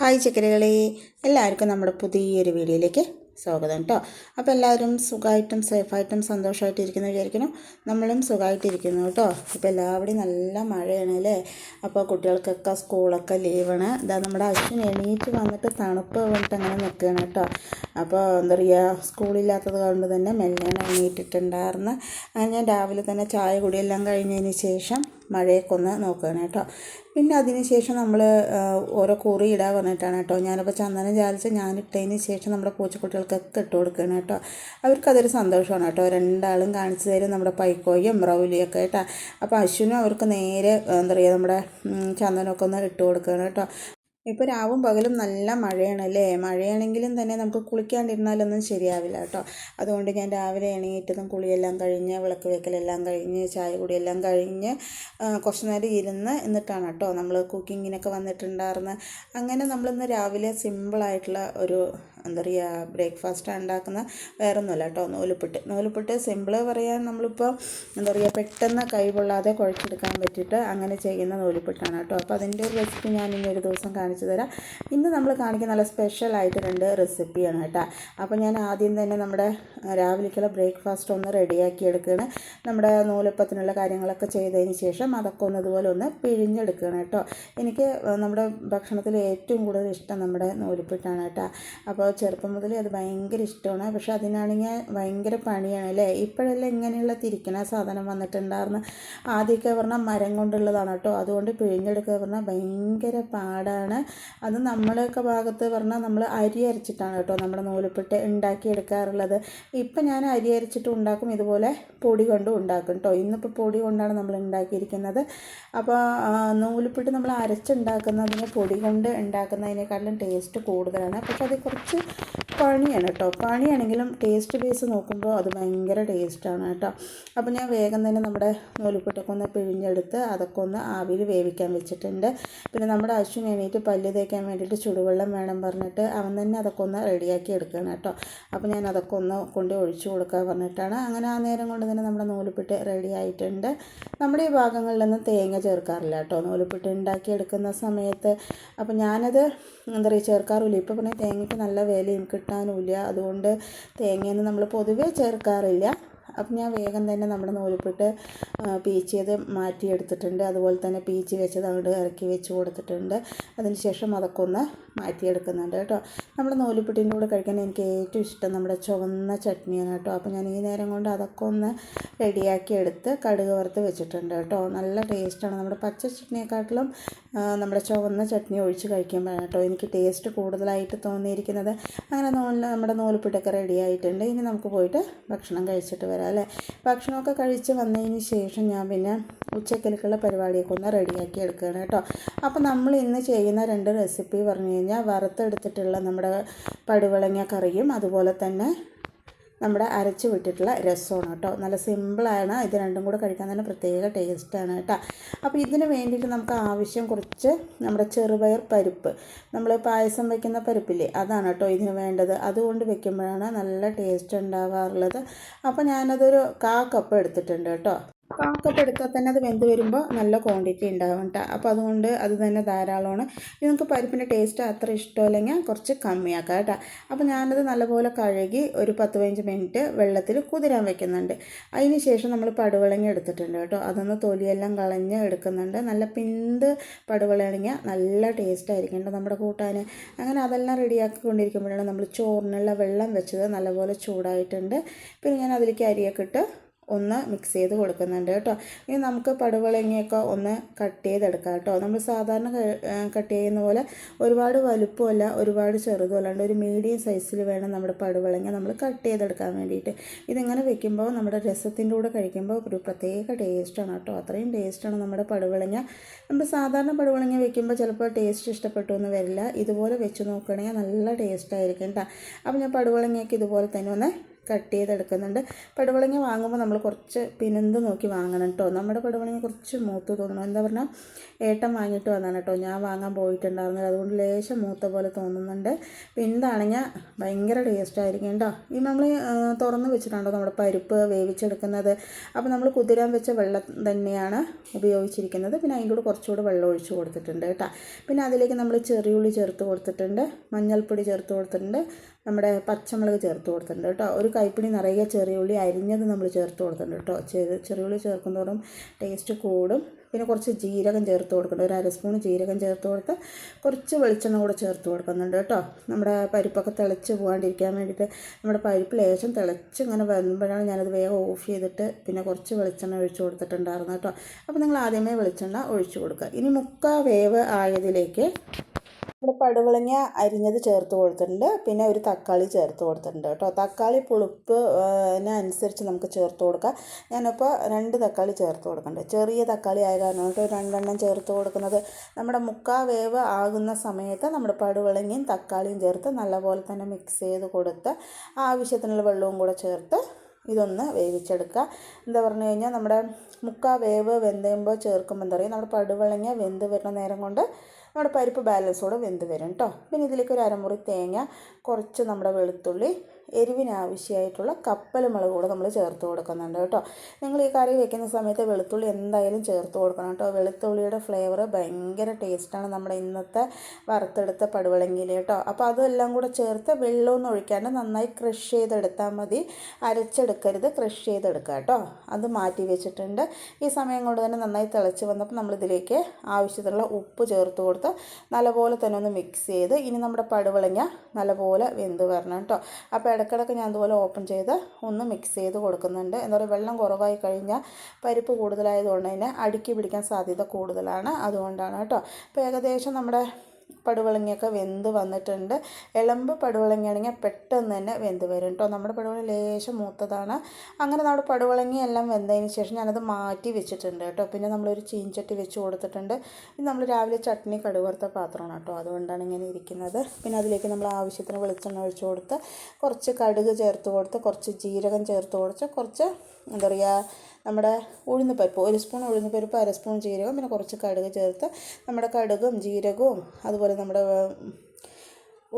Hi ചക്കരകളെ, എല്ലാവർക്കും നമ്മുടെ പുതിയൊരു വീഡിയോയിലേക്ക് സ്വാഗതം കേട്ടോ. അപ്പോൾ എല്ലാവരും സുഖമായിട്ടും സേഫായിട്ടും സന്തോഷമായിട്ട് ഇരിക്കുന്നു വിചാരിക്കുന്നു. നമ്മളും സുഖമായിട്ടിരിക്കുന്നു കേട്ടോ. ഇപ്പോൾ എല്ലാവരുടെയും നല്ല മഴയാണ് അല്ലേ. അപ്പോൾ കുട്ടികൾക്കൊക്കെ സ്കൂളൊക്കെ ലീവാണ്. ഇതാ നമ്മുടെ അശ്വിൻ എണീറ്റ് വന്നിട്ട് തണുപ്പ് വന്നിട്ട് അങ്ങനെ നിൽക്കുകയാണ് കേട്ടോ. അപ്പോൾ എന്താ പറയുക, സ്കൂളില്ലാത്തത് കൊണ്ട് തന്നെ മെല്ലെയാണ് എണീറ്റിട്ടുണ്ടായിരുന്നു. ഞാൻ രാവിലെ തന്നെ ചായ കുടിയെല്ലാം കഴിഞ്ഞതിന് ശേഷം മഴയൊക്കെ ഒന്ന് നോക്കുകയാണ് കേട്ടോ. പിന്നെ അതിന് ശേഷം നമ്മൾ ഓരോ കുറി ഇടാൻ പറഞ്ഞിട്ടാണ് കേട്ടോ. ഞാനിപ്പോൾ ചന്ദനം ചാലിച്ച് ഞാനിട്ടതിന് ശേഷം നമ്മുടെ പൂച്ചക്കുട്ടികൾക്കൊക്കെ ഇട്ട് കൊടുക്കുകയാണ് കേട്ടോ. അവർക്കതൊരു സന്തോഷമാണ് കേട്ടോ. രണ്ടാളും കാണിച്ചു തരും നമ്മുടെ പൈക്കോയും റൗലിയൊക്കെ കേട്ടോ. അപ്പോൾ അശ്വിനും അവർക്ക് നേരെ എന്താ പറയുക നമ്മുടെ ചന്ദനമൊക്കെ ഒന്ന് ഇട്ട് കൊടുക്കുകയാണ് കേട്ടോ. ഇപ്പോൾ രാവും പകലും നല്ല മഴയാണല്ലേ. മഴയാണെങ്കിലും തന്നെ നമുക്ക് കുളിക്കാണ്ടിരുന്നാലൊന്നും ശരിയാവില്ല കേട്ടോ. അതുകൊണ്ട് ഞാൻ രാവിലെ എണീറ്റതും കുളിയെല്ലാം കഴിഞ്ഞ് വിളക്ക് വെക്കലെല്ലാം കഴിഞ്ഞ് ചായ കുടിയെല്ലാം കഴിഞ്ഞ് കുറച്ച് നേരം എന്നിട്ടാണ് കേട്ടോ നമ്മൾ കുക്കിങ്ങിനൊക്കെ വന്നിട്ടുണ്ടായിരുന്നത്. അങ്ങനെ നമ്മളിന്ന് രാവിലെ സിമ്പിളായിട്ടുള്ള ഒരു എന്താ പറയുക ബ്രേക്ക്ഫാസ്റ്റ് ഉണ്ടാക്കുന്ന വേറൊന്നുമല്ല കേട്ടോ. നൂലുപുട്ട് സിമ്പിൾ പറയാൻ നമ്മളിപ്പോൾ എന്താ പറയുക പെട്ടെന്ന് കൈകൊള്ളാതെ കുഴച്ചെടുക്കാൻ പറ്റിയിട്ട് അങ്ങനെ ചെയ്യുന്ന നൂലുപുട്ടാണ് കേട്ടോ. അപ്പോൾ അതിൻ്റെ ഒരു റെസിപ്പി ഞാൻ ഇനി ഒരു ദിവസം കാണിച്ചു തരാം. ഇന്ന് നമ്മൾ കാണിക്കുന്ന നല്ല സ്പെഷ്യലായിട്ട് 2 റെസിപ്പിയാണ് കേട്ടോ. അപ്പോൾ ഞാൻ ആദ്യം തന്നെ നമ്മുടെ രാവിലേക്കുള്ള ബ്രേക്ക്ഫാസ്റ്റ് ഒന്ന് റെഡിയാക്കി എടുക്കുകയാണ്. നമ്മുടെ നൂലപ്പത്തിനുള്ള കാര്യങ്ങളൊക്കെ ചെയ്തതിന് ശേഷം അതൊക്കെ ഒന്ന് ഇതുപോലെ ഒന്ന് പിഴിഞ്ഞെടുക്കുകയാണ് കേട്ടോ. എനിക്ക് നമ്മുടെ ഭക്ഷണത്തിൽ ഏറ്റവും കൂടുതൽ ഇഷ്ടം നമ്മുടെ നൂലുപുട്ടാണ് കേട്ടോ. അപ്പോൾ ചെറുപ്പം മുതലേ അത് ഭയങ്കര ഇഷ്ടമാണ്. പക്ഷെ അതിനാണെങ്കിൽ ഭയങ്കര പണിയാണ് അല്ലേ. ഇപ്പോഴെല്ലാം ഇങ്ങനെയുള്ള തിരിക്കണ സാധനം വന്നിട്ടുണ്ടായിരുന്നു. ആദ്യമൊക്കെ പറഞ്ഞാൽ മരം കൊണ്ടുള്ളതാണ് കേട്ടോ. അതുകൊണ്ട് പിഴിഞ്ഞെടുക്കുക പറഞ്ഞാൽ ഭയങ്കര പാടാണ്. അത് നമ്മളെയൊക്കെ ഭാഗത്ത് പറഞ്ഞാൽ നമ്മൾ അരി അരച്ചിട്ടാണ് കേട്ടോ നമ്മുടെ നൂലുപുട്ട് ഉണ്ടാക്കിയെടുക്കാറുള്ളത്. ഇപ്പം ഞാൻ അരി അരച്ചിട്ട് ഉണ്ടാക്കും, ഇതുപോലെ പൊടി കൊണ്ടും ഉണ്ടാക്കും കേട്ടോ. ഇന്നിപ്പോൾ പൊടി കൊണ്ടാണ് നമ്മൾ ഉണ്ടാക്കിയിരിക്കുന്നത്. അപ്പോൾ നൂലുപുട്ട് നമ്മൾ അരച്ചുണ്ടാക്കുന്നതിന് പൊടി കൊണ്ട് ഉണ്ടാക്കുന്നതിനേക്കാളും ടേസ്റ്റ് കൂടുതലാണ്. പക്ഷെ അത് കുറച്ച് പണിയാണ് കേട്ടോ. പണിയാണെങ്കിലും ടേസ്റ്റ് ബേസ് നോക്കുമ്പോൾ അത് ഭയങ്കര ടേസ്റ്റാണ് കേട്ടോ. അപ്പോൾ ഞാൻ വേഗം തന്നെ നമ്മുടെ നൂലുപുട്ടൊക്കെ ഒന്ന് പിഴിഞ്ഞെടുത്ത് അതൊക്കെ ഒന്ന് ആവിയിൽ വേവിക്കാൻ വെച്ചിട്ടുണ്ട്. പിന്നെ നമ്മുടെ അശ്വിൻ എണീറ്റ് പല്ല് തേക്കാൻ വേണ്ടിയിട്ട് ചുടുവെള്ളം വേണം പറഞ്ഞിട്ട് അവൻ തന്നെ അതൊക്കെ ഒന്ന് റെഡിയാക്കി എടുക്കണം കേട്ടോ. അപ്പോൾ ഞാൻ അതൊക്കെ ഒന്ന് കൊണ്ട് ഒഴിച്ചു കൊടുക്കാൻ പറഞ്ഞിട്ടാണ്. അങ്ങനെ ആ നേരം കൊണ്ട് തന്നെ നമ്മുടെ നൂലുപുട്ട് റെഡി ആയിട്ടുണ്ട്. നമ്മുടെ ഈ ഭാഗങ്ങളിലൊന്നും തേങ്ങ ചേർക്കാറില്ല കേട്ടോ നൂലുപുട്ട് ഉണ്ടാക്കിയെടുക്കുന്ന സമയത്ത്. അപ്പോൾ ഞാനത് എന്താ പറയുക ചേർക്കാറില്ല. ഇപ്പോൾ പിന്നെ തേങ്ങയ്ക്ക് നല്ല വിലയും കിട്ടാനുമില്ല. അതുകൊണ്ട് തേങ്ങയൊന്നും നമ്മൾ പൊതുവേ ചേർക്കാറില്ല. അപ്പം ഞാൻ വേഗം തന്നെ നമ്മുടെ നൂലുപുട്ട് പീച്ചിയത് മാറ്റിയെടുത്തിട്ടുണ്ട്. അതുപോലെ തന്നെ പീച്ചി വെച്ചത് അങ്ങോട്ട് ഇറക്കി വെച്ച് കൊടുത്തിട്ടുണ്ട്. അതിന് ശേഷം അതൊക്കെ ഒന്ന് മാറ്റിയെടുക്കുന്നുണ്ട് കേട്ടോ. നമ്മുടെ നൂലുപുട്ടിൻ്റെ കൂടെ കഴിക്കാൻ എനിക്ക് ഏറ്റവും ഇഷ്ടം നമ്മുടെ ചുവന്ന ചട്നിയാണ് കേട്ടോ. അപ്പോൾ ഞാൻ ഈ നേരം കൊണ്ട് അതൊക്കെ ഒന്ന് റെഡിയാക്കി എടുത്ത് കടുക് വറുത്ത് വെച്ചിട്ടുണ്ട് കേട്ടോ. നല്ല ടേസ്റ്റാണ്. നമ്മുടെ പച്ച ചട്നിയെക്കാട്ടിലും നമ്മുടെ ചുവന്ന ചട്നി ഒഴിച്ച് കഴിക്കുമ്പോഴാണ് കേട്ടോ എനിക്ക് ടേസ്റ്റ് കൂടുതലായിട്ട് തോന്നിയിരിക്കുന്നത്. അങ്ങനെ നമ്മുടെ നൂലുപുട്ടൊക്കെ റെഡി ആയിട്ടുണ്ട്. ഇനി നമുക്ക് പോയിട്ട് ഭക്ഷണം കഴിച്ചിട്ട് വരാം അല്ലേ. ഭക്ഷണമൊക്കെ കഴിച്ച് വന്നതിന് ശേഷം ഞാൻ പിന്നെ ഉച്ചക്കലേക്കുള്ള പരിപാടിയൊക്കെ ഒന്ന് റെഡിയാക്കി എടുക്കുകയാണ് കേട്ടോ. അപ്പോൾ നമ്മൾ ഇന്ന് ചെയ്യുന്ന 2 റെസിപ്പി പറഞ്ഞു കഴിഞ്ഞാൽ വറുത്തെടുത്തിട്ടുള്ള നമ്മുടെ പടുവളങ്ങ കറിയും അതുപോലെ തന്നെ നമ്മുടെ അരച്ച് വിട്ടിട്ടുള്ള രസമാണ് കേട്ടോ. നല്ല സിമ്പിളാണ്. ഇത് രണ്ടും കൂടെ കഴിക്കാൻ തന്നെ പ്രത്യേക ടേസ്റ്റാണ് കേട്ടോ. അപ്പോൾ ഇതിന് വേണ്ടിയിട്ട് നമുക്ക് ആവശ്യം കുറച്ച് നമ്മുടെ ചെറുപയർ പരിപ്പ്, നമ്മൾ പായസം വയ്ക്കുന്ന പരിപ്പില്ലേ, അതാണ് കേട്ടോ ഇതിന് വേണ്ടത്. അതുകൊണ്ട് വെക്കുമ്പോഴാണ് നല്ല ടേസ്റ്റ് ഉണ്ടാവാറുള്ളത്. അപ്പോൾ ഞാനതൊരു 1/4 കപ്പ് എടുത്തിട്ടുണ്ട് കേട്ടോ. 1/4 കപ്പ് എടുത്താൽ തന്നെ അത് വെന്ത് വരുമ്പോൾ നല്ല ക്വാണ്ടിറ്റി ഉണ്ടാവും കേട്ടോ. അപ്പോൾ അതുകൊണ്ട് അത് തന്നെ ധാരാളമാണ്. നിങ്ങൾക്ക് പരിപ്പിൻ്റെ ടേസ്റ്റ് അത്ര ഇഷ്ടമല്ലെങ്കിൽ കുറച്ച് കമ്മിയാക്കാം കേട്ടോ. അപ്പോൾ ഞാനത് നല്ലപോലെ കഴുകി ഒരു 10-15 മിനിറ്റ് വെള്ളത്തിൽ കുതിരാൻ വെക്കുന്നുണ്ട്. അതിന് ശേഷം നമ്മൾ പടുവളങ്ങ എടുത്തിട്ടുണ്ട് കേട്ടോ. അതൊന്ന് തൊലിയെല്ലാം കളഞ്ഞ് എടുക്കുന്നുണ്ട്. നല്ല പിന്ത് പടുവളങ്ങ നല്ല ടേസ്റ്റ് ആയിരിക്കും കേട്ടോ നമ്മുടെ കൂട്ടാൻ. അങ്ങനെ അതെല്ലാം റെഡിയാക്കിക്കൊണ്ടിരിക്കുമ്പോഴാണ് നമ്മൾ ചോറിനുള്ള വെള്ളം വെച്ചത് നല്ലപോലെ ചൂടായിട്ടുണ്ട്. പിന്നെ ഞാൻ അതിലേക്ക് അരിയൊക്കെ ഇട്ട് ഒന്ന് മിക്സ് ചെയ്ത് കൊടുക്കുന്നുണ്ട് കേട്ടോ. ഇനി നമുക്ക് പടുവളങ്ങയൊക്കെ ഒന്ന് കട്ട് ചെയ്തെടുക്കാം കേട്ടോ. നമ്മൾ സാധാരണ കട്ട് ചെയ്യുന്ന പോലെ ഒരുപാട് വലുപ്പമല്ല ഒരുപാട് ചെറുതുമല്ലാണ്ട് ഒരു മീഡിയം സൈസിൽ വേണം നമ്മുടെ പടുവളങ്ങ നമ്മൾ കട്ട് ചെയ്തെടുക്കാൻ വേണ്ടിയിട്ട്. ഇതിങ്ങനെ വെക്കുമ്പോൾ നമ്മുടെ രസത്തിൻ്റെ കൂടെ കഴിക്കുമ്പോൾ ഒരു പ്രത്യേക ടേസ്റ്റാണ് കേട്ടോ. അത്രയും ടേസ്റ്റാണ് നമ്മുടെ പടുവളങ്ങ. നമ്മൾ സാധാരണ പടുവളങ്ങ വെക്കുമ്പോൾ ചിലപ്പോൾ ടേസ്റ്റ് ഇഷ്ടപ്പെട്ടു എന്ന് വരില്ല. ഇതുപോലെ വെച്ച് നോക്കുകയാണെങ്കിൽ നല്ല ടേസ്റ്റായിരിക്കും കേട്ടോ. അപ്പോൾ ഞാൻ പടുവളങ്ങയൊക്കെ ഇതുപോലെ തന്നെ ഒന്ന് കട്ട് ചെയ്തെടുക്കുന്നുണ്ട്. പടുവളങ്ങ വാങ്ങുമ്പോൾ നമ്മൾ കുറച്ച് പിനന്ത് നോക്കി വാങ്ങണം കേട്ടോ. നമ്മുടെ പടുവളങ്ങ കുറച്ച് മൂത്ത് തോന്നണം. എന്താ പറഞ്ഞാൽ ഏട്ടൻ വാങ്ങിയിട്ട് വന്നാണ് കേട്ടോ, ഞാൻ വാങ്ങാൻ പോയിട്ടുണ്ടായിരുന്നത്. അതുകൊണ്ട് ലേശം മൂത്ത പോലെ തോന്നുന്നുണ്ട്. പിന്താണെങ്കിൽ ഭയങ്കര ടേസ്റ്റായിരിക്കും കേട്ടോ. ഈ നമ്മൾ തുറന്ന് വെച്ചിട്ടുണ്ടോ നമ്മുടെ പരിപ്പ് വേവിച്ചെടുക്കുന്നത്. അപ്പോൾ നമ്മൾ കുതിരാൻ വെച്ച വെള്ളം തന്നെയാണ് ഉപയോഗിച്ചിരിക്കുന്നത്. പിന്നെ അതിൻ്റെ കൂടെ കുറച്ചുകൂടെ വെള്ളം ഒഴിച്ച് കൊടുത്തിട്ടുണ്ട് കേട്ടോ. പിന്നെ അതിലേക്ക് നമ്മൾ ചെറിയുള്ളി ചേർത്ത് കൊടുത്തിട്ടുണ്ട്, മഞ്ഞൾപ്പൊടി ചേർത്ത് കൊടുത്തിട്ടുണ്ട്, നമ്മുടെ പച്ചമുളക് ചേർത്ത് കൊടുത്തിട്ടുണ്ട് കേട്ടോ. ഒരു കൈപ്പിടി നിറയെ ചെറിയുള്ളി അരിഞ്ഞത് നമ്മൾ ചേർത്ത് കൊടുത്തിട്ടുണ്ട് കേട്ടോ. ചെറിയുള്ളി ചേർക്കുന്നതോടും ടേസ്റ്റ് കൂടും. പിന്നെ കുറച്ച് ജീരകം ചേർത്ത് കൊടുക്കുന്നുണ്ട്, ഒരു അര സ്പൂൺ ജീരകം ചേർത്ത് കൊടുത്ത് കുറച്ച് വെളിച്ചെണ്ണ കൂടെ ചേർത്ത് കൊടുക്കുന്നുണ്ട് കേട്ടോ. നമ്മുടെ പരിപ്പൊക്കെ തിളച്ച് പോകാണ്ടിരിക്കാൻ വേണ്ടിയിട്ട് നമ്മുടെ പരിപ്പ് ലേശം തിളച്ച് ഇങ്ങനെ വരുമ്പോഴാണ് ഞാനത് വേഗം ഓഫ് ചെയ്തിട്ട് പിന്നെ കുറച്ച് വെളിച്ചെണ്ണ ഒഴിച്ച് കൊടുത്തിട്ടുണ്ടായിരുന്നു കേട്ടോ. അപ്പോൾ നിങ്ങൾ ആദ്യമേ വെളിച്ചെണ്ണ ഒഴിച്ച് കൊടുക്കുക. ഇനി മുക്കാൽ വേവ് ആയതിലേക്ക് നമ്മുടെ പടുവളങ്ങ അരിഞ്ഞത് ചേർത്ത് കൊടുത്തിട്ടുണ്ട്. പിന്നെ ഒരു തക്കാളി ചേർത്ത് കൊടുത്തിട്ടുണ്ട് കേട്ടോ. തക്കാളി പുളിപ്പിനനുസരിച്ച് നമുക്ക് ചേർത്ത് കൊടുക്കാം. ഞാനിപ്പോൾ 2 തക്കാളി ചേർത്ത് കൊടുക്കുന്നുണ്ട്. ചെറിയ തക്കാളി ആയ കാരണം കേട്ടോ 2 ചേർത്ത് കൊടുക്കുന്നത്. നമ്മുടെ മുക്കാൽ വേവ് ആകുന്ന സമയത്ത് നമ്മുടെ പടുവളങ്ങയും തക്കാളിയും ചേർത്ത് നല്ലപോലെ തന്നെ മിക്സ് ചെയ്ത് കൊടുത്ത് ആവശ്യത്തിനുള്ള വെള്ളവും കൂടെ ചേർത്ത് ഇതൊന്ന് വേവിച്ചെടുക്കുക. എന്താ പറഞ്ഞു കഴിഞ്ഞാൽ നമ്മുടെ മുക്കാൽ വേവ് വെന്തുമ്പോൾ ചേർക്കുമ്പോൾ എന്താ പറയുക, നമ്മുടെ പടുവളങ്ങ വെന്ത് വരുന്ന നേരം കൊണ്ട് നമ്മുടെ പരിപ്പ് ബാലൻസോടെ വെന്ത് വരും കേട്ടോ. പിന്നെ ഇതിലേക്ക് ഒരു അരമുറി തേങ്ങ, കുറച്ച് നമ്മുടെ വെളുത്തുള്ളി, എരിവിനാവശ്യമായിട്ടുള്ള കപ്പൽ മുളക് കൂടെ നമ്മൾ ചേർത്ത് കൊടുക്കുന്നുണ്ട് കേട്ടോ. നിങ്ങൾ ഈ കറി വെക്കുന്ന സമയത്ത് വെളുത്തുള്ളി എന്തായാലും ചേർത്ത് കൊടുക്കണം കേട്ടോ. വെളുത്തുള്ളിയുടെ ഫ്ലേവർ ഭയങ്കര ടേസ്റ്റാണ് നമ്മുടെ ഇന്നത്തെ വറുത്തെടുത്ത പടുവളങ്ങിയിൽ കേട്ടോ. അപ്പോൾ അതെല്ലാം കൂടെ ചേർത്ത് വെള്ളമൊന്നും ഒഴിക്കാണ്ട് നന്നായി ക്രഷ് ചെയ്തെടുത്താൽ മതി, അരച്ചെടുക്കരുത്, ക്രഷ് ചെയ്തെടുക്കുക കേട്ടോ. അത് മാറ്റി വെച്ചിട്ടുണ്ട്. ഈ സമയം കൊണ്ട് തന്നെ നന്നായി തിളച്ച് വന്നപ്പോൾ നമ്മളിതിലേക്ക് ആവശ്യത്തിനുള്ള ഉപ്പ് ചേർത്ത് കൊടുത്ത് നല്ലപോലെ തന്നെ ഒന്ന് മിക്സ് ചെയ്ത് ഇനി നമ്മുടെ പടുവളങ്ങ നല്ലപോലെ വെന്ത് വരണം കേട്ടോ. അപ്പോൾ ഇടയ്ക്കിടയ്ക്ക് ഞാൻ അതുപോലെ ഓപ്പൺ ചെയ്ത് ഒന്ന് മിക്സ് ചെയ്ത് കൊടുക്കുന്നുണ്ട്. എന്താ പറയുക, വെള്ളം കുറവായി കഴിഞ്ഞാൽ പരിപ്പ് കൂടുതലായതുകൊണ്ട് തന്നെ അടുക്കി പിടിക്കാൻ സാധ്യത കൂടുതലാണ്, അതുകൊണ്ടാണ് കേട്ടോ. അപ്പോൾ ഏകദേശം നമ്മുടെ പടുവളങ്ങയൊക്കെ വെന്ത് വന്നിട്ടുണ്ട്. ഇളമ്പ് പടുവളങ്ങയാണെങ്കിൽ പെട്ടെന്ന് തന്നെ വെന്ത് വരും കേട്ടോ. നമ്മുടെ പടുവളങ്ങ ലേശം മൂത്തതാണ്. അങ്ങനെ നമ്മുടെ പടുവളങ്ങയെല്ലാം വെന്തതിന് ശേഷം ഞാനത് മാറ്റി വെച്ചിട്ടുണ്ട് കേട്ടോ. പിന്നെ നമ്മളൊരു ചീൻചട്ടി വെച്ച് കൊടുത്തിട്ടുണ്ട്. ഇത് നമ്മൾ രാവിലെ ചട്നി കടുക് വറുത്ത പാത്രമാണ് കേട്ടോ, അതുകൊണ്ടാണ് ഇങ്ങനെ ഇരിക്കുന്നത്. പിന്നെ അതിലേക്ക് നമ്മൾ ആവശ്യത്തിന് വെളിച്ചെണ്ണ ഒഴിച്ച് കൊടുത്ത് കുറച്ച് കടുക് ചേർത്ത് കൊടുത്ത് കുറച്ച് ജീരകം ചേർത്ത് കൊടുത്ത് കുറച്ച് എന്താ പറയുക നമ്മുടെ ഉഴുന്ന് പരിപ്പ്, 1 സ്പൂൺ ഉഴുന്ന് പരിപ്പ്, 1/2 സ്പൂൺ ജീരകം, പിന്നെ കുറച്ച് കടുക് ചേർത്ത് നമ്മുടെ കടുകും ജീരകവും അതുപോലെ നമ്മുടെ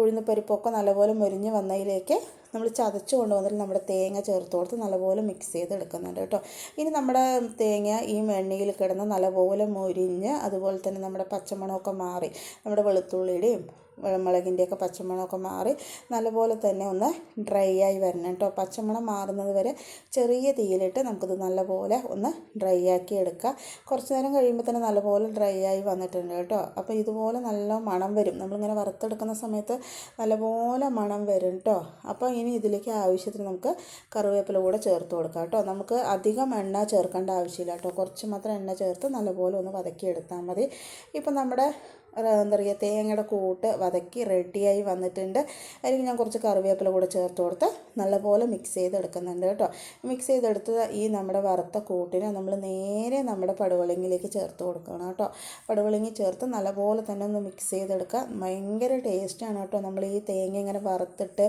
ഉഴുന്ന് പരിപ്പൊക്കെ നല്ലപോലെ മുരിഞ്ഞ് വന്നതിലേക്ക് നമ്മൾ ചതച്ച് കൊണ്ടുവന്നിട്ട് നമ്മുടെ തേങ്ങ ചേർത്ത് കൊടുത്ത് നല്ലപോലെ മിക്സ് ചെയ്തെടുക്കുന്നുണ്ട് കേട്ടോ. ഇനി നമ്മുടെ തേങ്ങ ഈ എണ്ണയിൽ കിടന്ന് നല്ലപോലെ മുരിഞ്ഞ് അതുപോലെ തന്നെ നമ്മുടെ പച്ചമണമൊക്കെ മാറി നമ്മുടെ വെളുത്തുള്ളിയുടെയും മുളകിൻ്റെയൊക്കെ പച്ചമണമൊക്കെ മാറി നല്ലപോലെ തന്നെ ഒന്ന് ഡ്രൈ ആയി വരണം കേട്ടോ. പച്ചമണം മാറുന്നത് വരെ ചെറിയ തീയിലിട്ട് നമുക്കിത് നല്ലപോലെ ഒന്ന് ഡ്രൈ ആക്കി എടുക്കുക. കുറച്ച് നേരം കഴിയുമ്പോൾ തന്നെ നല്ലപോലെ ഡ്രൈ ആയി വന്നിട്ടുണ്ട് കേട്ടോ. അപ്പോൾ ഇതുപോലെ നല്ല മണം വരും, നമ്മളിങ്ങനെ വറുത്തെടുക്കുന്ന സമയത്ത് നല്ലപോലെ മണം വരും കേട്ടോ. അപ്പോൾ ഇനി ഇതിലേക്ക് ആവശ്യത്തിന് നമുക്ക് കറിവേപ്പില കൂടെ ചേർത്ത് കൊടുക്കാം കേട്ടോ. നമുക്ക് അധികം എണ്ണ ചേർക്കേണ്ട ആവശ്യമില്ല കേട്ടോ, കുറച്ച് മാത്രം എണ്ണ ചേർത്ത് നല്ലപോലെ ഒന്ന് വതക്കിയെടുത്താൽ മതി. ഇപ്പം നമ്മുടെ എന്താ പറയുക തേങ്ങയുടെ കൂട്ട് വതക്കി റെഡിയായി വന്നിട്ടുണ്ട്. അതിലേക്ക് ഞാൻ കുറച്ച് കറിവേപ്പില കൂടെ ചേർത്ത് കൊടുത്ത് നല്ലപോലെ മിക്സ് ചെയ്തെടുക്കുന്നുണ്ട് കേട്ടോ. മിക്സ് ചെയ്തെടുത്ത് ഈ നമ്മുടെ വറുത്ത കൂട്ടിനെ നമ്മൾ നേരെ നമ്മുടെ പടുവളങ്ങിലേക്ക് ചേർത്ത് കൊടുക്കണം കേട്ടോ. പടുവളങ്ങി ചേർത്ത് നല്ലപോലെ തന്നെ ഒന്ന് മിക്സ് ചെയ്തെടുക്കുക. ഭയങ്കര ടേസ്റ്റാണ് കേട്ടോ. നമ്മൾ ഈ തേങ്ങ ഇങ്ങനെ വറുത്തിട്ട്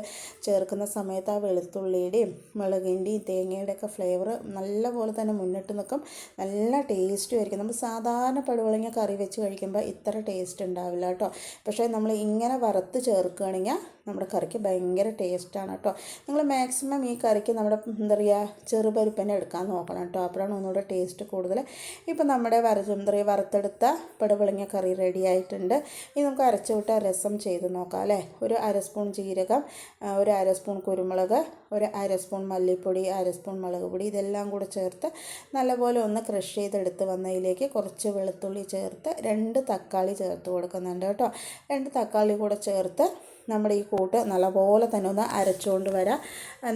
ചേർക്കുന്ന സമയത്ത് ആ വെളുത്തുള്ളിയുടെയും മുളകിൻ്റെയും തേങ്ങയുടെയൊക്കെ ഫ്ലേവർ നല്ലപോലെ തന്നെ മുന്നിട്ട് നിൽക്കും. നല്ല ടേസ്റ്റും ആയിരിക്കും. നമ്മൾ സാധാരണ പടുവളങ്ങ കറി വെച്ച് കഴിക്കുമ്പോൾ ഇത്ര ടേസ്റ്റ് ഉണ്ടാവില്ല കേട്ടോ. പക്ഷേ നമ്മൾ ഇങ്ങനെ വറുത്ത് ചേർക്കുകയാണെങ്കിൽ നമ്മുടെ കറിക്ക് ഭയങ്കര ടേസ്റ്റാണ് കേട്ടോ. നിങ്ങൾ മാക്സിമം ഈ കറിക്ക് നമ്മുടെ എന്താ പറയുക ചെറുപരിപ്പ് തന്നെ എടുക്കാൻ നോക്കണം കേട്ടോ, അപ്പോഴാണ് ഒന്നുകൂടെ ടേസ്റ്റ് കൂടുതൽ. ഇപ്പം നമ്മുടെ എന്താ പറയുക വറുത്തെടുത്ത പടുവളങ്ങ കറി റെഡി ആയിട്ടുണ്ട്. ഇനി നമുക്ക് അരച്ചു വിട്ട രസം ചെയ്ത് നോക്കാം അല്ലേ. ഒരു 1/2 സ്പൂൺ ജീരകം, ഒരു 1/2 സ്പൂൺ കുരുമുളക്, ഒരു 1/2 സ്പൂൺ മല്ലിപ്പൊടി, 1/2 സ്പൂൺ മുളക് പൊടി, ഇതെല്ലാം കൂടെ ചേർത്ത് നല്ലപോലെ ഒന്ന് ക്രഷ് ചെയ്തെടുത്ത് വന്നതിലേക്ക് കുറച്ച് വെളുത്തുള്ളി ചേർത്ത് 2 തക്കാളി ചേർത്ത് കൊടുക്കുന്നുണ്ട് കേട്ടോ. 2 തക്കാളി കൂടെ ചേർത്ത് നമ്മുടെ ഈ കൂട്ട് നല്ലപോലെ തന്നെ ഒന്ന് അരച്ചുകൊണ്ട് വരാം.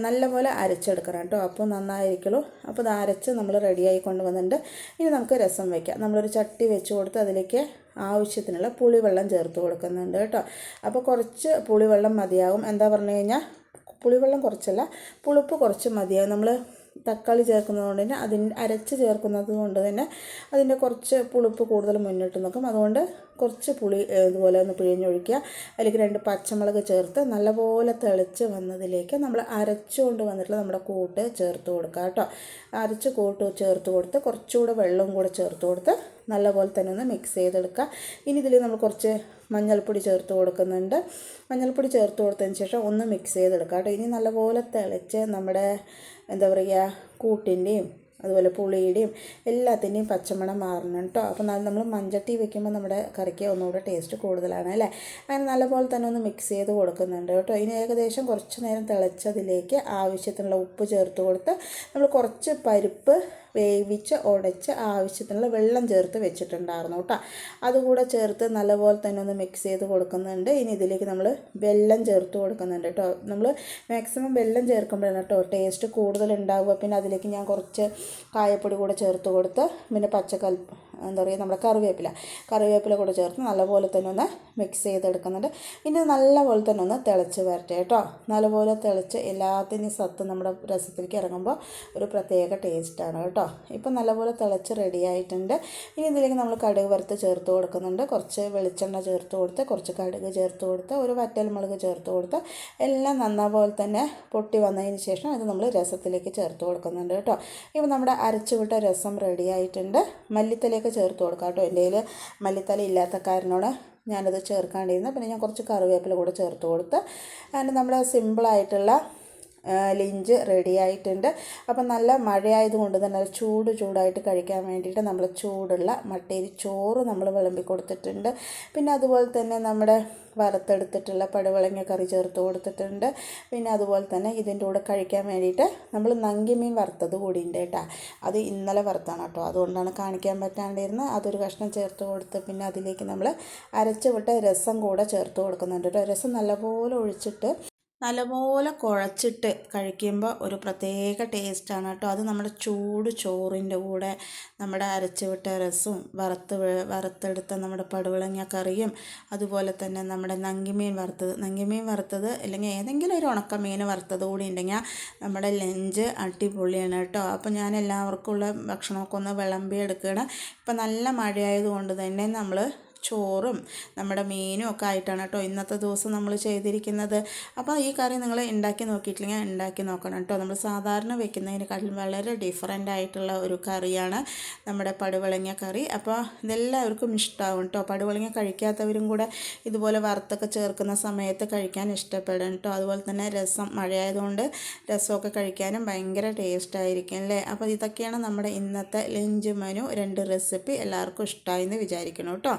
നല്ലപോലെ അരച്ചെടുക്കണം കേട്ടോ, അപ്പോൾ നന്നായിരിക്കുള്ളൂ. അപ്പോൾ ഇത് അരച്ച് നമ്മൾ റെഡിയായി കൊണ്ടുവന്നിട്ടുണ്ട്. ഇനി നമുക്ക് രസം വയ്ക്കാം. നമ്മളൊരു ചട്ടി വെച്ച് കൊടുത്ത് അതിലേക്ക് ആവശ്യത്തിനുള്ള പുളിവെള്ളം ചേർത്ത് കൊടുക്കുന്നുണ്ട് കേട്ടോ. അപ്പോൾ കുറച്ച് പുളിവെള്ളം മതിയാകും. എന്താ പറഞ്ഞു കഴിഞ്ഞാൽ പുളിവെള്ളം കുറച്ചല്ല, പുളിപ്പ് കുറച്ച് മതിയാകും. നമ്മൾ തക്കാളി ചേർക്കുന്നത് കൊണ്ട് തന്നെ അരച്ച് ചേർക്കുന്നത് കൊണ്ട് തന്നെ അതിൻ്റെ കുറച്ച് പുളിപ്പ് കൂടുതൽ മുന്നിട്ട് നിൽക്കും. അതുകൊണ്ട് കുറച്ച് പുളി ഇതുപോലെ ഒന്ന് പിഴിഞ്ഞൊഴിക്കുക. അതിലേക്ക് 2 പച്ചമുളക് ചേർത്ത് നല്ലപോലെ തിളച്ച് വന്നതിലേക്ക് നമ്മൾ അരച്ചുകൊണ്ട് വന്നിട്ടുള്ള നമ്മുടെ കൂട്ട് ചേർത്ത് കൊടുക്കുക കേട്ടോ. അരച്ച് കൂട്ട് ചേർത്ത് കൊടുത്ത് കുറച്ചുകൂടെ വെള്ളവും കൂടെ ചേർത്ത് കൊടുത്ത് നല്ലപോലെ തന്നെ ഒന്ന് മിക്സ് ചെയ്തെടുക്കുക. ഇനി ഇതിൽ നമ്മൾ കുറച്ച് മഞ്ഞൾപ്പൊടി ചേർത്ത് കൊടുക്കുന്നുണ്ട്. മഞ്ഞൾപ്പൊടി ചേർത്ത് കൊടുത്തതിന് ശേഷം ഒന്ന് മിക്സ് ചെയ്തെടുക്കുക കേട്ടോ. ഇനി നല്ലപോലെ തിളച്ച് നമ്മുടെ എന്താ പറയുക കൂട്ടിൻ്റെയും അതുപോലെ പുളിയുടെയും എല്ലാത്തിൻ്റെയും പച്ചമണം മാറണം കേട്ടോ. അപ്പോൾ നമ്മൾ മൺചട്ടി വെക്കുമ്പോൾ നമ്മുടെ കറിക്ക് ഒന്നുകൂടെ ടേസ്റ്റ് കൂടുതലാണ് അല്ലേ. അങ്ങനെ നല്ലപോലെ തന്നെ ഒന്ന് മിക്സ് ചെയ്ത് കൊടുക്കുന്നുണ്ട് കേട്ടോ. ഇനി ഏകദേശം കുറച്ച് നേരം തിളച്ചതിലേക്ക് ആവശ്യത്തിനുള്ള ഉപ്പ് ചേർത്ത് കൊടുത്ത് നമ്മൾ കുറച്ച് പരിപ്പ് വേവിച്ച് ഉടച്ച് ആവശ്യത്തിനുള്ള വെള്ളം ചേർത്ത് വെച്ചിട്ടുണ്ടായിരുന്നു കേട്ടോ. അതുകൂടെ ചേർത്ത് നല്ലപോലെ തന്നെ ഒന്ന് മിക്സ് ചെയ്ത് കൊടുക്കുന്നുണ്ട്. ഇനി ഇതിലേക്ക് നമ്മൾ വെള്ളം ചേർത്ത് കൊടുക്കുന്നുണ്ട് കേട്ടോ. നമ്മൾ മാക്സിമം വെള്ളം ചേർക്കുമ്പോഴാണ് കേട്ടോ ടേസ്റ്റ് കൂടുതൽ ഉണ്ടാവുക. പിന്നെ അതിലേക്ക് ഞാൻ കുറച്ച് കായപ്പൊടി കൂടെ ചേർത്ത് കൊടുത്ത് പിന്നെ എന്താ പറയുക നമ്മുടെ കറിവേപ്പില കൂടെ ചേർത്ത് നല്ലപോലെ തന്നെ ഒന്ന് മിക്സ് ചെയ്തെടുക്കുന്നുണ്ട്. ഇനി നല്ലപോലെ തന്നെ ഒന്ന് തിളച്ച് വരട്ടെ കേട്ടോ. നല്ലപോലെ തിളച്ച് എല്ലാത്തിൻ്റെയും സത്ത് നമ്മുടെ രസത്തിലേക്ക് ഇറങ്ങുമ്പോൾ ഒരു പ്രത്യേക ടേസ്റ്റാണ് കേട്ടോ. ഇപ്പം നല്ലപോലെ തിളച്ച് റെഡി ആയിട്ടുണ്ട്. ഇനി ഇതിലേക്ക് നമ്മൾ കടുക് വറുത്ത് ചേർത്ത് കൊടുക്കുന്നുണ്ട്. കുറച്ച് വെളിച്ചെണ്ണ ചേർത്ത് കൊടുത്ത് കുറച്ച് കടുക് ചേർത്ത് കൊടുത്ത് ഒരു വറ്റൽമുളക് ചേർത്ത് കൊടുത്ത് എല്ലാം നന്നപോലെ തന്നെ പൊട്ടി വന്നതിന് ശേഷം ഇത് നമ്മൾ രസത്തിലേക്ക് ചേർത്ത് കൊടുക്കുന്നുണ്ട് കേട്ടോ. ഇപ്പം നമ്മുടെ അരച്ചുവിട്ട രസം റെഡി ആയിട്ടുണ്ട്. മല്ലിത്തലയൊക്കെ ചേർത്ത് കൊടുക്കാം കേട്ടോ. എൻ്റെ കയ്യിൽ മല്ലിത്തല ഇല്ലാത്ത കാരണമാണ് ഞാനത് ചേർക്കാണ്ടിരുന്നത്. പിന്നെ ഞാൻ കുറച്ച് കറിവേപ്പില കൂടെ ചേർത്ത് കൊടുത്ത് അങ്ങനെ നമ്മുടെ സിമ്പിളായിട്ടുള്ള ലഞ്ച് റെഡി ആയിട്ടുണ്ട്. അപ്പം നല്ല മഴയായതുകൊണ്ട് തന്നെ ചൂടായിട്ട് കഴിക്കാൻ വേണ്ടിയിട്ട് നമ്മൾ ചൂടുള്ള മട്ടേരി ചോറ് നമ്മൾ വിളമ്പി കൊടുത്തിട്ടുണ്ട്. പിന്നെ അതുപോലെ തന്നെ നമ്മുടെ വറുത്തെടുത്തിട്ടുള്ള പടുവളങ്ങ കറി ചേർത്ത് കൊടുത്തിട്ടുണ്ട്. പിന്നെ അതുപോലെ തന്നെ ഇതിൻ്റെ കൂടെ കഴിക്കാൻ വേണ്ടിയിട്ട് നമ്മൾ നങ്കിമീൻ വറുത്തത് കൂടി ഉണ്ട് കേട്ടോ. അത് ഇന്നലെ വറുത്താണ് കേട്ടോ, അതുകൊണ്ടാണ് കാണിക്കാൻ പറ്റാണ്ടിരുന്നത്. അതൊരു കഷ്ണം ചേർത്ത് കൊടുത്ത് പിന്നെ അതിലേക്ക് നമ്മൾ അരച്ച് വിട്ട രസം കൂടെ ചേർത്ത് കൊടുക്കുന്നുണ്ട് കേട്ടോ. രസം നല്ലപോലെ ഒഴിച്ചിട്ട് നല്ലപോലെ കുഴച്ചിട്ട് കഴിക്കുമ്പോൾ ഒരു പ്രത്യേക ടേസ്റ്റാണ് കേട്ടോ. അത് നമ്മുടെ ചൂട് ചോറിൻ്റെ കൂടെ നമ്മുടെ അരച്ച് വിട്ട രസവും വറുത്തെടുത്ത നമ്മുടെ പടുവളങ്ങ കറിയും അതുപോലെ തന്നെ നമ്മുടെ നങ്കിമീൻ വറുത്തത് അല്ലെങ്കിൽ ഏതെങ്കിലും ഒരു ഉണക്കമീൻ വറുത്തത് കൂടി ഉണ്ടെങ്കിൽ നമ്മുടെ ലഞ്ച് അടിപൊളിയാണ് കേട്ടോ. അപ്പോൾ ഞാൻ എല്ലാവർക്കും ഉള്ള ഭക്ഷണമൊക്കെ ഒന്ന് വിളമ്പി എടുക്കുകയാണ്. ഇപ്പം നല്ല മഴയായതുകൊണ്ട് തന്നെ നമ്മൾ ചോറും നമ്മുടെ മീനും ഒക്കെ ആയിട്ടാണ് കേട്ടോ ഇന്നത്തെ ദിവസം നമ്മൾ ചെയ്തിരിക്കുന്നത്. അപ്പോൾ ഈ കറി നിങ്ങൾ ഉണ്ടാക്കി നോക്കിയിട്ടില്ലെങ്കിൽ ഉണ്ടാക്കി നോക്കണം കേട്ടോ. നമ്മൾ സാധാരണ വെക്കുന്നതിനെക്കാട്ടിലും വളരെ ഡിഫറൻ്റ് ആയിട്ടുള്ള ഒരു കറിയാണ് നമ്മുടെ പടുവളങ്ങ കറി. അപ്പോൾ ഇതെല്ലാവർക്കും ഇഷ്ടമാവും കേട്ടോ. പടുവളങ്ങ കഴിക്കാത്തവരും കൂടെ ഇതുപോലെ വറുത്തൊക്കെ ചേർക്കുന്ന സമയത്ത് കഴിക്കാൻ ഇഷ്ടപ്പെടും കേട്ടോ. അതുപോലെ തന്നെ രസം, മഴയായതുകൊണ്ട് രസമൊക്കെ കഴിക്കാനും ഭയങ്കര ടേസ്റ്റായിരിക്കും അല്ലേ. അപ്പോൾ ഇതൊക്കെയാണ് നമ്മുടെ ഇന്നത്തെ ലഞ്ച് മെനു. 2 റെസിപ്പി എല്ലാവർക്കും ഇഷ്ടമായെന്ന് വിചാരിക്കണം കേട്ടോ.